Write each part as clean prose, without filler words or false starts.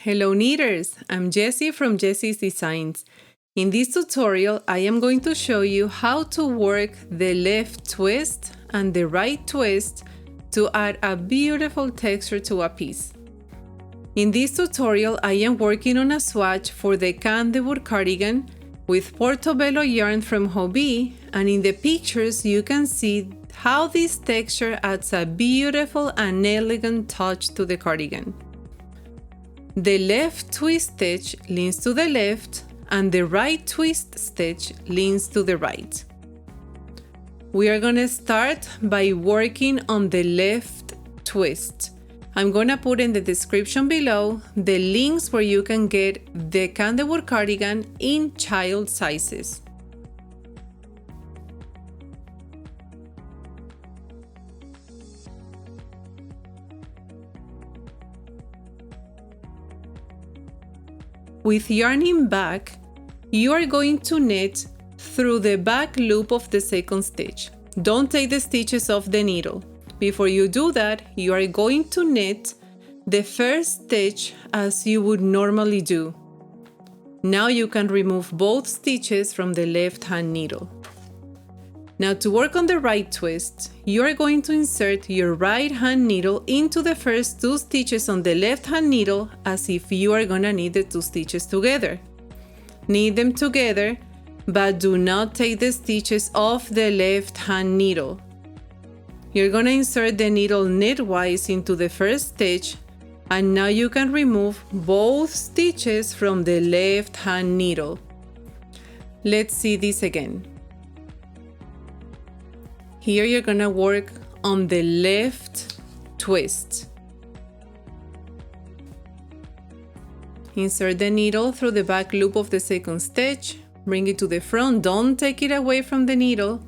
Hello knitters, I'm Jessie from Jessie's Designs. In this tutorial, I am going to show you how to work the left twist and the right twist to add a beautiful texture to a piece. In this tutorial, I am working on a swatch for the Candlewood Cardigan with Portobello yarn from Hobbii, and in the pictures you can see how this texture adds a beautiful and elegant touch to the cardigan. The left twist stitch leans to the left and the right twist stitch leans to the right. We are going to start by working on the left twist. I'm going to put in the description below the links where you can get the Candlewood cardigan in child sizes. With yarning back, you are going to knit through the back loop of the second stitch. Don't take the stitches off the needle. Before you do that, you are going to knit the first stitch as you would normally do. Now you can remove both stitches from the left hand needle. Now to work on the right twist, you are going to insert your right hand needle into the first two stitches on the left hand needle as if you are gonna knit the two stitches together. Knit them together, but do not take the stitches off the left hand needle. You're gonna insert the needle knitwise into the first stitch, and now you can remove both stitches from the left hand needle. Let's see this again. Here you're gonna work on the left twist. Insert the needle through the back loop of the second stitch, bring it to the front, don't take it away from the needle.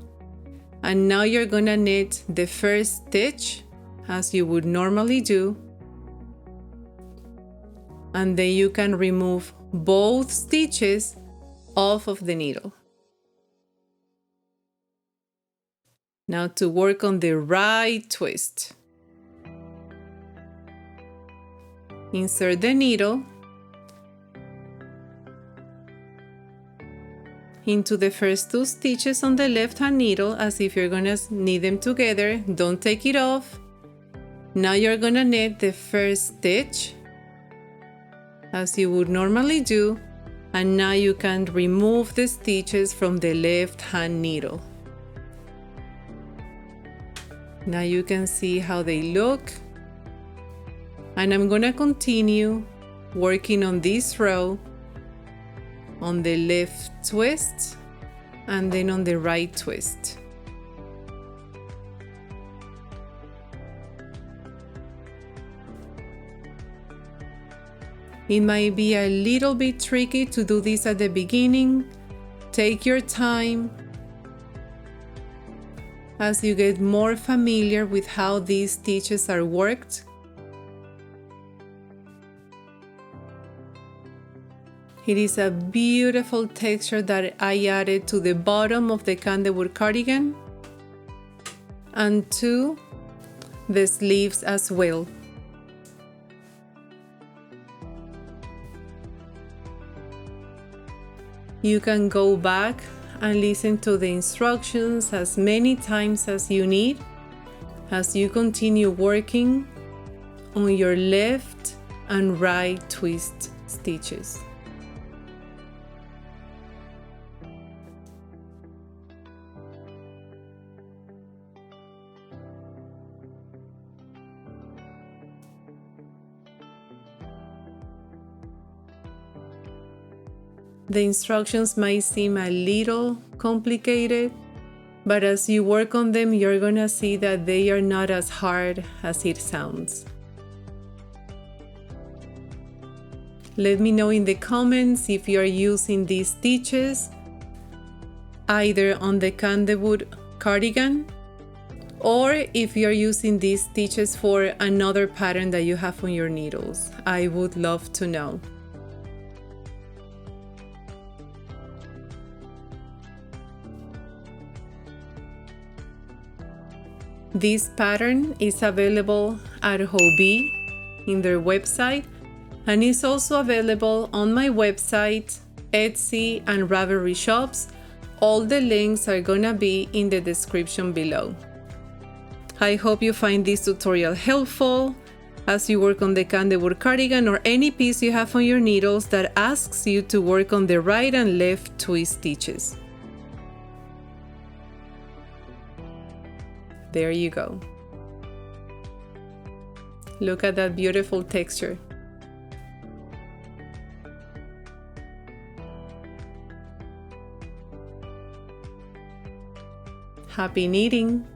And now you're gonna knit the first stitch as you would normally do. And then you can remove both stitches off of the needle. Now to work on the right twist. Insert the needle into the first two stitches on the left hand needle as if you're gonna knit them together. Don't take it off. Now you're gonna knit the first stitch as you would normally do, and now you can remove the stitches from the left hand needle. Now you can see how they look, and I'm gonna continue working on this row on the left twist and then on the right twist. It might be a little bit tricky to do this at the beginning. Take your time as you get more familiar with how these stitches are worked. It is a beautiful texture that I added to the bottom of the Candlewood cardigan and to the sleeves as well. You can go back and listen to the instructions as many times as you need as you continue working on your left and right twist stitches. The instructions might seem a little complicated, but as you work on them, you're gonna see that they are not as hard as it sounds. Let me know in the comments if you are using these stitches either on the Candlewood cardigan or if you're using these stitches for another pattern that you have on your needles. I would love to know. This pattern is available at Hobbii in their website, and it's also available on my website, Etsy, and Ravelry shops. All the links are gonna be in the description below. I hope you find this tutorial helpful as you work on the Candlewood cardigan or any piece you have on your needles that asks you to work on the right and left twist stitches. There you go. Look at that beautiful texture. Happy knitting!